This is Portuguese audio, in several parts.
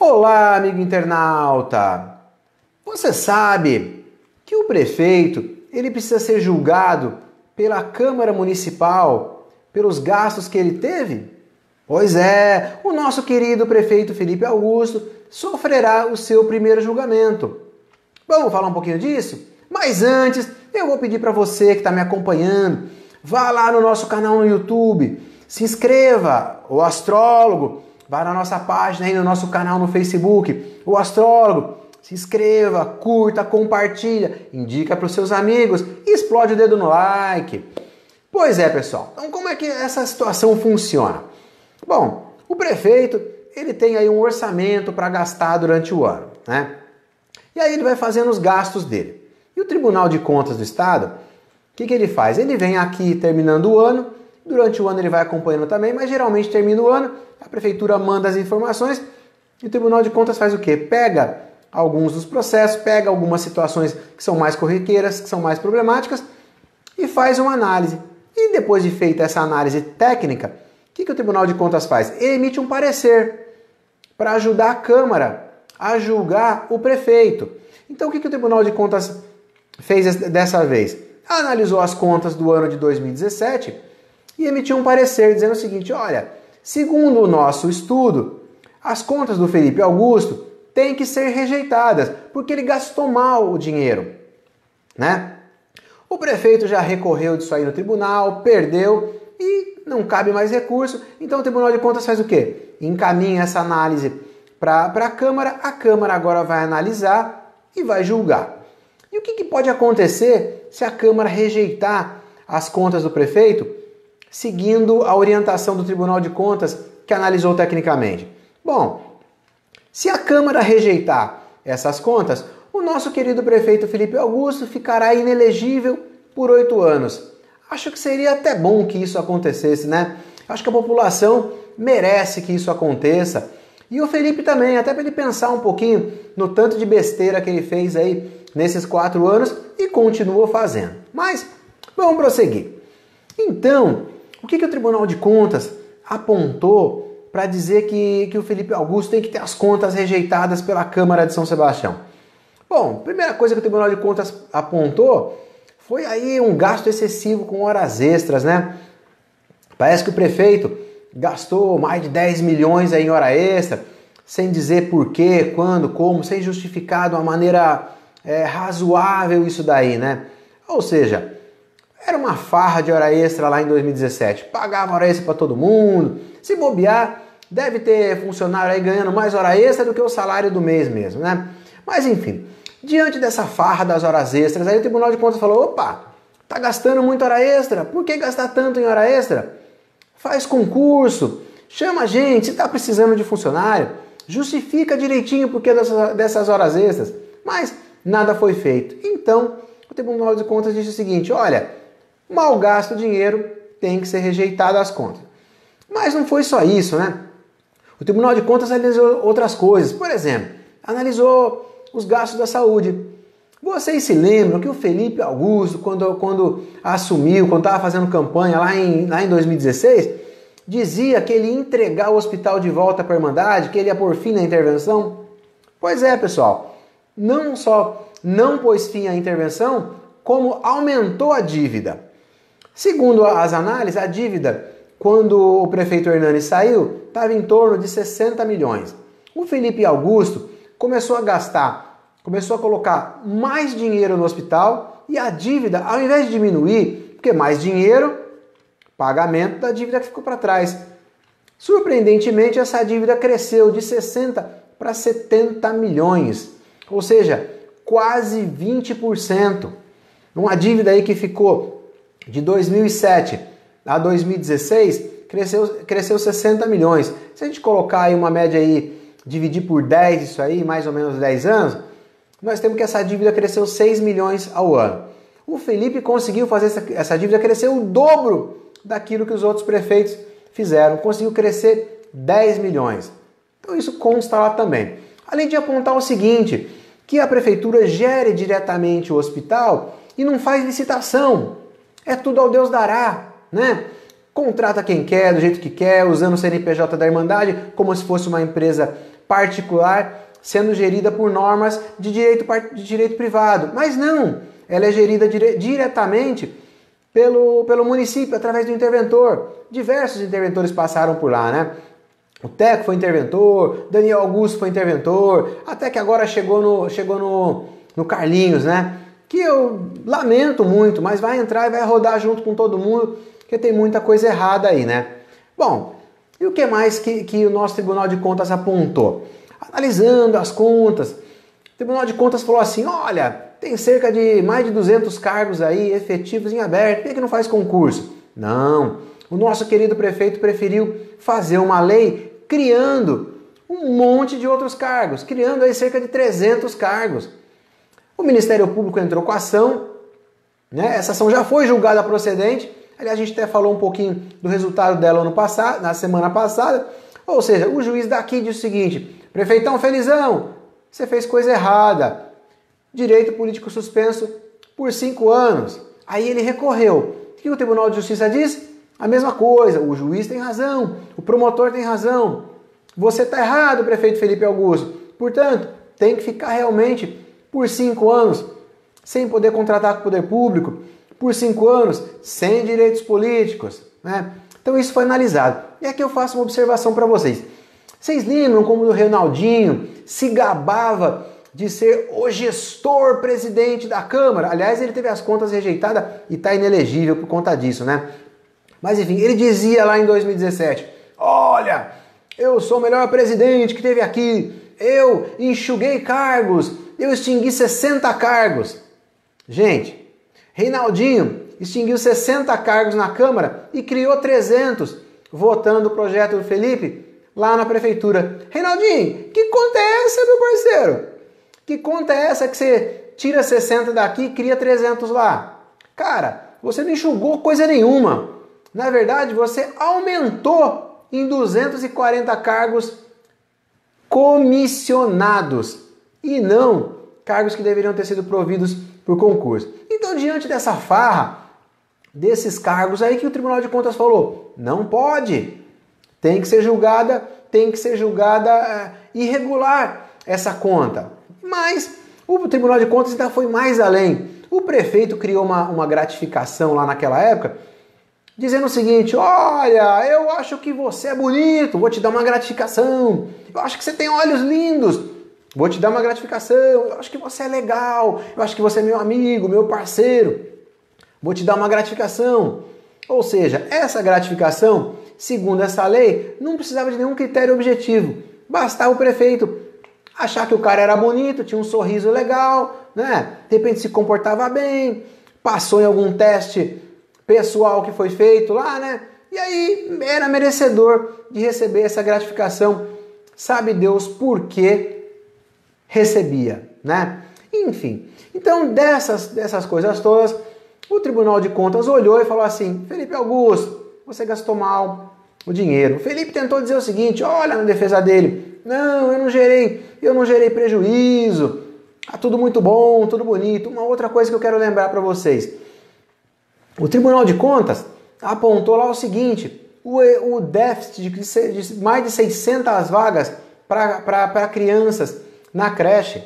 Olá, amigo internauta! Você sabe que o prefeito ele precisa ser julgado pela Câmara Municipal pelos gastos que ele teve? Pois é, o nosso querido prefeito Felipe Augusto sofrerá o seu primeiro julgamento. Vamos falar um pouquinho disso? Mas antes, eu vou pedir para você que está me acompanhando, vá lá no nosso canal no YouTube, se inscreva, o Astrólogo, vá na nossa página aí no nosso canal no Facebook, o Astrólogo, se inscreva, curta, compartilha, indica para os seus amigos e explode o dedo no like. Pois é, pessoal, então como é que essa situação funciona? Bom, o prefeito, ele tem aí um orçamento para gastar durante o ano, né? E aí ele vai fazendo os gastos dele. E o Tribunal de Contas do Estado, o que ele faz? Ele vem aqui terminando o ano, durante o ano ele vai acompanhando também, mas geralmente termina o ano, a prefeitura manda as informações e o Tribunal de Contas faz o quê? Pega alguns dos processos, pega algumas situações que são mais corriqueiras, que são mais problemáticas e faz uma análise. E depois de feita essa análise técnica, o que o Tribunal de Contas faz? Ele emite um parecer para ajudar a Câmara a julgar o prefeito. Então o que o Tribunal de Contas fez dessa vez? Analisou as contas do ano de 2017 e emitiu um parecer dizendo o seguinte: olha, segundo o nosso estudo, as contas do Felipe Augusto têm que ser rejeitadas, porque ele gastou mal o dinheiro, né? O prefeito já recorreu disso aí no tribunal, perdeu e não cabe mais recurso, então o Tribunal de Contas faz o quê? Encaminha essa análise para a Câmara agora vai analisar e vai julgar. E o que pode acontecer se a Câmara rejeitar as contas do prefeito, seguindo a orientação do Tribunal de Contas que analisou tecnicamente? Bom, se a Câmara rejeitar essas contas, o nosso querido prefeito Felipe Augusto ficará inelegível por 8 anos. Acho que seria até bom que isso acontecesse, né? Acho que a população merece que isso aconteça. E o Felipe também, até para ele pensar um pouquinho no tanto de besteira que ele fez aí nesses 4 anos e continuou fazendo. Mas vamos prosseguir. Então, o que o Tribunal de Contas apontou para dizer que o Felipe Augusto tem que ter as contas rejeitadas pela Câmara de São Sebastião? Bom, primeira coisa que o Tribunal de Contas apontou foi aí um gasto excessivo com horas extras, né? Parece que o prefeito gastou mais de 10 milhões aí em hora extra, sem dizer por quê, quando, como, sem justificar de uma maneira razoável isso daí, né? Ou seja, era uma farra de hora extra lá em 2017. Pagava hora extra para todo mundo. Se bobear, deve ter funcionário aí ganhando mais hora extra do que o salário do mês mesmo, né? Mas enfim, diante dessa farra das horas extras, aí o Tribunal de Contas falou: opa, tá gastando muito hora extra, por que gastar tanto em hora extra? Faz concurso, chama a gente, se tá precisando de funcionário, justifica direitinho o porquê dessas horas extras. Mas nada foi feito. Então, o Tribunal de Contas disse o seguinte: olha, mal gasto dinheiro, tem que ser rejeitado as contas. Mas não foi só isso, né? O Tribunal de Contas analisou outras coisas. Por exemplo, analisou os gastos da saúde. Vocês se lembram que o Felipe Augusto, quando assumiu, quando estava fazendo campanha lá em 2016, dizia que ele ia entregar o hospital de volta para a Irmandade, que ele ia pôr fim na intervenção? Pois é, pessoal, não só não pôs fim à intervenção, como aumentou a dívida. Segundo as análises, a dívida, quando o prefeito Hernani saiu, estava em torno de 60 milhões. O Felipe Augusto começou a colocar mais dinheiro no hospital e a dívida, ao invés de diminuir, porque mais dinheiro, pagamento da dívida que ficou para trás. Surpreendentemente, essa dívida cresceu de 60 para 70 milhões, ou seja, quase 20%. Uma dívida aí que ficou de 2007 a 2016, cresceu 60 milhões. Se a gente colocar aí uma média aí, dividir por 10 isso aí, mais ou menos 10 anos, nós temos que essa dívida cresceu 6 milhões ao ano. O Felipe conseguiu fazer essa dívida crescer o dobro daquilo que os outros prefeitos fizeram. Conseguiu crescer 10 milhões. Então isso consta lá também. Além de apontar o seguinte, que a prefeitura gere diretamente o hospital e não faz licitação. É tudo ao Deus dará, né? Contrata quem quer, do jeito que quer, usando o CNPJ da Irmandade como se fosse uma empresa particular sendo gerida por normas de direito privado. Mas não, ela é gerida diretamente pelo município, através do interventor. Diversos interventores passaram por lá, né? O Teco foi interventor, Daniel Augusto foi interventor, até que agora chegou no Carlinhos, né? Que eu lamento muito, mas vai entrar e vai rodar junto com todo mundo, porque tem muita coisa errada aí, né? Bom, e o que mais que o nosso Tribunal de Contas apontou? Analisando as contas, o Tribunal de Contas falou assim, olha, tem cerca de mais de 200 cargos aí efetivos em aberto, por que não faz concurso? Não, o nosso querido prefeito preferiu fazer uma lei criando um monte de outros cargos, criando aí cerca de 300 cargos. O Ministério Público entrou com a ação, né? Essa ação já foi julgada procedente, aliás, a gente até falou um pouquinho do resultado dela na semana passada, ou seja, o juiz daqui disse o seguinte, prefeitão felizão, você fez coisa errada, direito político suspenso por 5 anos. Aí ele recorreu. O que o Tribunal de Justiça diz? A mesma coisa, o juiz tem razão, o promotor tem razão, você está errado, prefeito Felipe Augusto. Portanto, tem que ficar realmente por 5 anos sem poder contratar com o poder público, por 5 anos sem direitos políticos, né? Então isso foi analisado. E aqui eu faço uma observação para vocês. Vocês lembram como o Reinaldinho se gabava de ser o gestor presidente da Câmara? Aliás, ele teve as contas rejeitadas e está inelegível por conta disso, né? Mas enfim, ele dizia lá em 2017, olha, eu sou o melhor presidente que teve aqui, eu enxuguei cargos, eu extingui 60 cargos. Gente, Reinaldinho extinguiu 60 cargos na Câmara e criou 300, votando o projeto do Felipe lá na prefeitura. Reinaldinho, que conta é essa, meu parceiro? Que conta é essa que você tira 60 daqui e cria 300 lá? Cara, você não enxugou coisa nenhuma. Na verdade, você aumentou em 240 cargos comissionados e não cargos que deveriam ter sido providos por concurso. Então, diante dessa farra, desses cargos aí que o Tribunal de Contas falou, não pode, tem que ser julgada irregular essa conta. Mas o Tribunal de Contas ainda foi mais além. O prefeito criou uma gratificação lá naquela época, dizendo o seguinte, olha, eu acho que você é bonito, vou te dar uma gratificação. Eu acho que você tem olhos lindos, vou te dar uma gratificação. Eu acho que você é legal, eu acho que você é meu amigo, meu parceiro, vou te dar uma gratificação. Ou seja, essa gratificação, segundo essa lei, não precisava de nenhum critério objetivo. Bastava o prefeito achar que o cara era bonito, tinha um sorriso legal, né? De repente se comportava bem, passou em algum teste pessoal que foi feito lá, né? E aí era merecedor de receber essa gratificação. Sabe Deus por que recebia, né? Enfim, então dessas coisas todas, o Tribunal de Contas olhou e falou assim, Felipe Augusto, você gastou mal o dinheiro. O Felipe tentou dizer o seguinte, olha na defesa dele, não, eu não gerei prejuízo, tá tudo muito bom, tudo bonito. Uma outra coisa que eu quero lembrar para vocês, o Tribunal de Contas apontou lá o seguinte, o déficit de mais de 600 vagas para crianças na creche.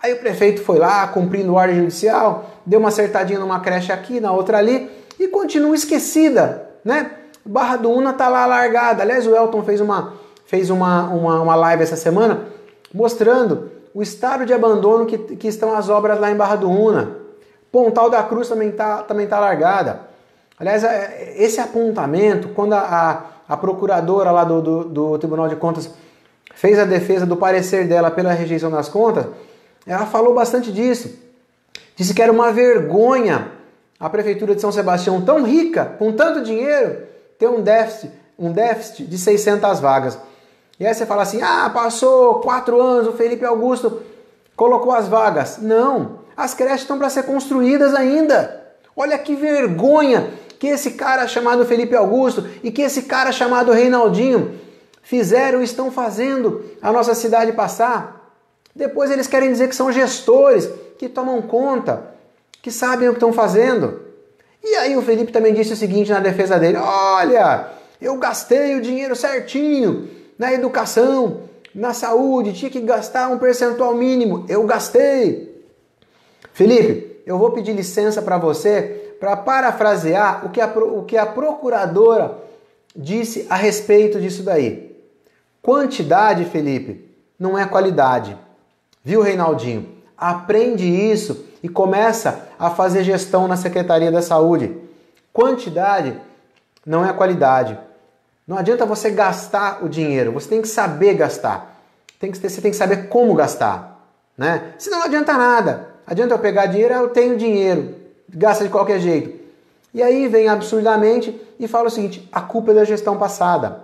Aí o prefeito foi lá, cumprindo ordem judicial, deu uma acertadinha numa creche aqui, na outra ali, e continua esquecida, né? Barra do Una tá lá largada. Aliás, o Elton fez uma live essa semana mostrando o estado de abandono que estão as obras lá em Barra do Una. Pontal da Cruz também tá largada. Aliás, esse apontamento, quando a procuradora lá do Tribunal de Contas fez a defesa do parecer dela pela rejeição das contas, ela falou bastante disso. Disse que era uma vergonha a Prefeitura de São Sebastião, tão rica, com tanto dinheiro, ter um déficit de 600 vagas. E aí você fala assim, passou 4 anos, o Felipe Augusto colocou as vagas. Não, as creches estão para ser construídas ainda. Olha que vergonha que esse cara chamado Felipe Augusto e que esse cara chamado Reinaldinho fizeram e estão fazendo a nossa cidade passar. Depois eles querem dizer que são gestores, que tomam conta, que sabem o que estão fazendo. E aí o Felipe também disse o seguinte na defesa dele, olha, eu gastei o dinheiro certinho na educação, na saúde, tinha que gastar um percentual mínimo. Eu gastei. Felipe, eu vou pedir licença para você para parafrasear o que a procuradora disse a respeito disso daí. Quantidade, Felipe, não é qualidade. Viu, Reinaldinho? Aprende isso e começa a fazer gestão na Secretaria da Saúde. Quantidade não é qualidade. Não adianta você gastar o dinheiro, você tem que saber gastar. Você tem que saber como gastar, né? Senão não adianta nada. Adianta eu pegar dinheiro, eu tenho dinheiro, gasta de qualquer jeito. E aí vem absurdamente e fala o seguinte, a culpa é da gestão passada.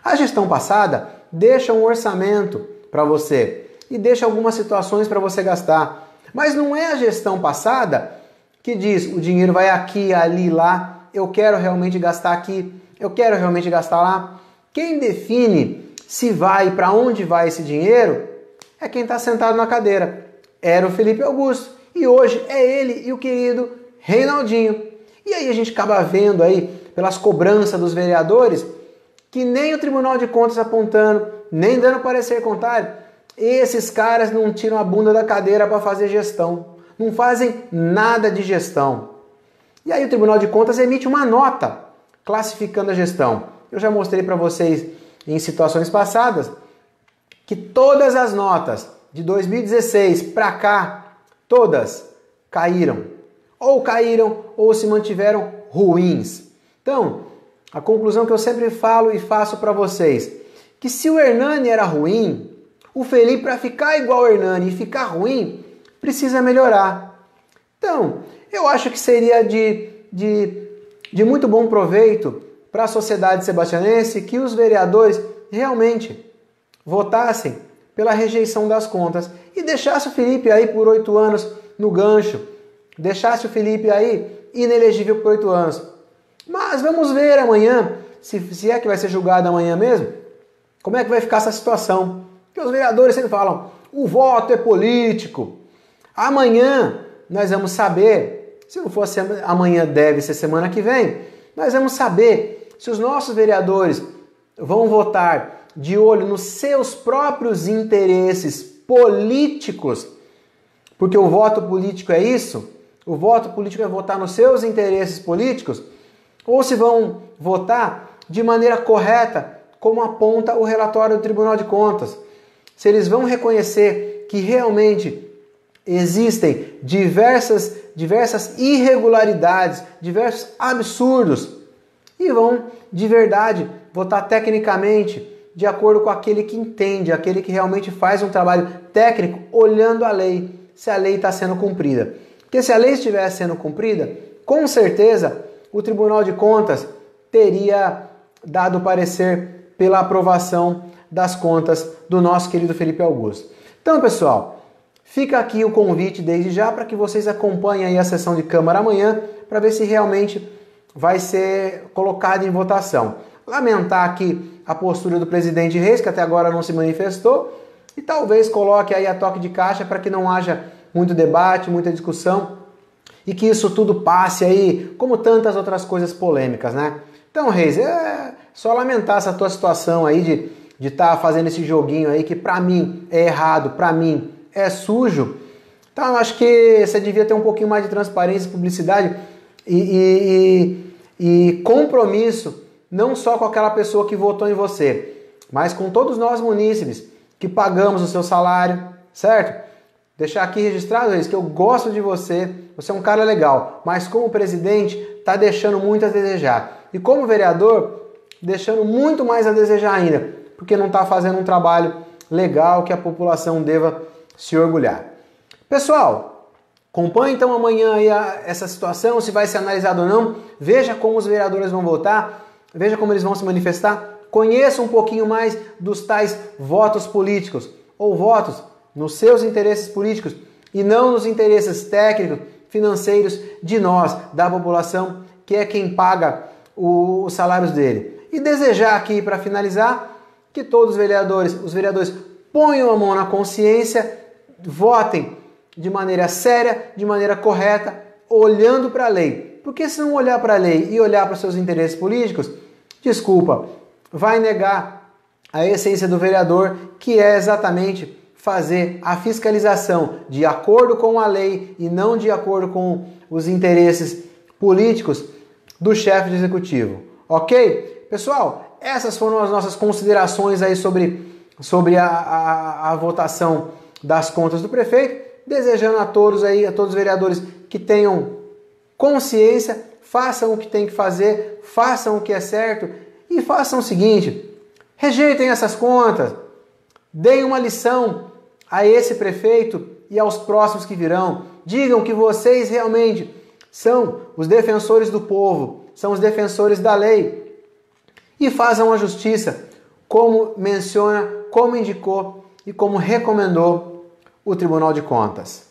A gestão passada deixa um orçamento para você e deixa algumas situações para você gastar. Mas não é a gestão passada que diz o dinheiro vai aqui, ali, lá, eu quero realmente gastar aqui, eu quero realmente gastar lá. Quem define se vai e para onde vai esse dinheiro é quem está sentado na cadeira. Era o Felipe Augusto e hoje é ele e o querido Reinaldinho. E aí a gente acaba vendo aí, pelas cobranças dos vereadores, que nem o Tribunal de Contas apontando, nem dando parecer contrário, esses caras não tiram a bunda da cadeira para fazer gestão. Não fazem nada de gestão. E aí o Tribunal de Contas emite uma nota classificando a gestão. Eu já mostrei para vocês em situações passadas que todas as notas de 2016 para cá, todas caíram. Ou caíram ou se mantiveram ruins. Então, a conclusão que eu sempre falo e faço para vocês, que se o Hernani era ruim, o Felipe, para ficar igual ao Hernani e ficar ruim, precisa melhorar. Então, eu acho que seria de muito bom proveito para a sociedade sebastianense que os vereadores realmente votassem pela rejeição das contas e deixasse o Felipe aí por 8 anos no gancho, deixasse o Felipe aí inelegível por 8 anos. Mas vamos ver amanhã, se é que vai ser julgado amanhã mesmo, como é que vai ficar essa situação. Porque os vereadores sempre falam, o voto é político. Amanhã nós vamos saber, se não fosse amanhã deve ser semana que vem, nós vamos saber se os nossos vereadores vão votar de olho nos seus próprios interesses políticos, porque o voto político é isso, o voto político é votar nos seus interesses políticos, ou se vão votar de maneira correta, como aponta o relatório do Tribunal de Contas. Se eles vão reconhecer que realmente existem diversas irregularidades, diversos absurdos, e vão de verdade votar tecnicamente, de acordo com aquele que entende, aquele que realmente faz um trabalho técnico, olhando a lei, se a lei está sendo cumprida. Porque se a lei estivesse sendo cumprida, com certeza o Tribunal de Contas teria dado parecer pela aprovação das contas do nosso querido Felipe Augusto. Então, pessoal, fica aqui o convite desde já para que vocês acompanhem aí a sessão de Câmara amanhã para ver se realmente vai ser colocado em votação. Lamentar aqui a postura do presidente Reis, que até agora não se manifestou, e talvez coloque aí a toque de caixa para que não haja muito debate, muita discussão, e que isso tudo passe aí, como tantas outras coisas polêmicas, né? Então, Reis, é só lamentar essa tua situação aí de estar fazendo esse joguinho aí, que para mim é errado, para mim é sujo. Então, eu acho que você devia ter um pouquinho mais de transparência, publicidade e compromisso, não só com aquela pessoa que votou em você, mas com todos nós munícipes que pagamos o seu salário, certo? Deixar aqui registrado, Reis, que eu gosto de você, você é um cara legal, mas como presidente está deixando muito a desejar. E como vereador, deixando muito mais a desejar ainda, porque não está fazendo um trabalho legal que a população deva se orgulhar. Pessoal, acompanhe então amanhã aí essa situação, se vai ser analisado ou não, veja como os vereadores vão votar, veja como eles vão se manifestar, conheça um pouquinho mais dos tais votos políticos, ou votos nos seus interesses políticos e não nos interesses técnicos, financeiros de nós, da população, que é quem paga os salários dele. E desejar aqui, para finalizar, que todos os vereadores ponham a mão na consciência, votem de maneira séria, de maneira correta, olhando para a lei. Porque se não olhar para a lei e olhar para os seus interesses políticos, desculpa, vai negar a essência do vereador, que é exatamente fazer a fiscalização de acordo com a lei e não de acordo com os interesses políticos do chefe do executivo. Ok? Pessoal, essas foram as nossas considerações aí sobre a votação das contas do prefeito. Desejando a todos aí, a todos os vereadores que tenham consciência, façam o que tem que fazer, façam o que é certo e façam o seguinte: rejeitem essas contas, deem uma lição a esse prefeito e aos próximos que virão. Digam que vocês realmente são os defensores do povo, são os defensores da lei e façam a justiça como menciona, como indicou e como recomendou o Tribunal de Contas.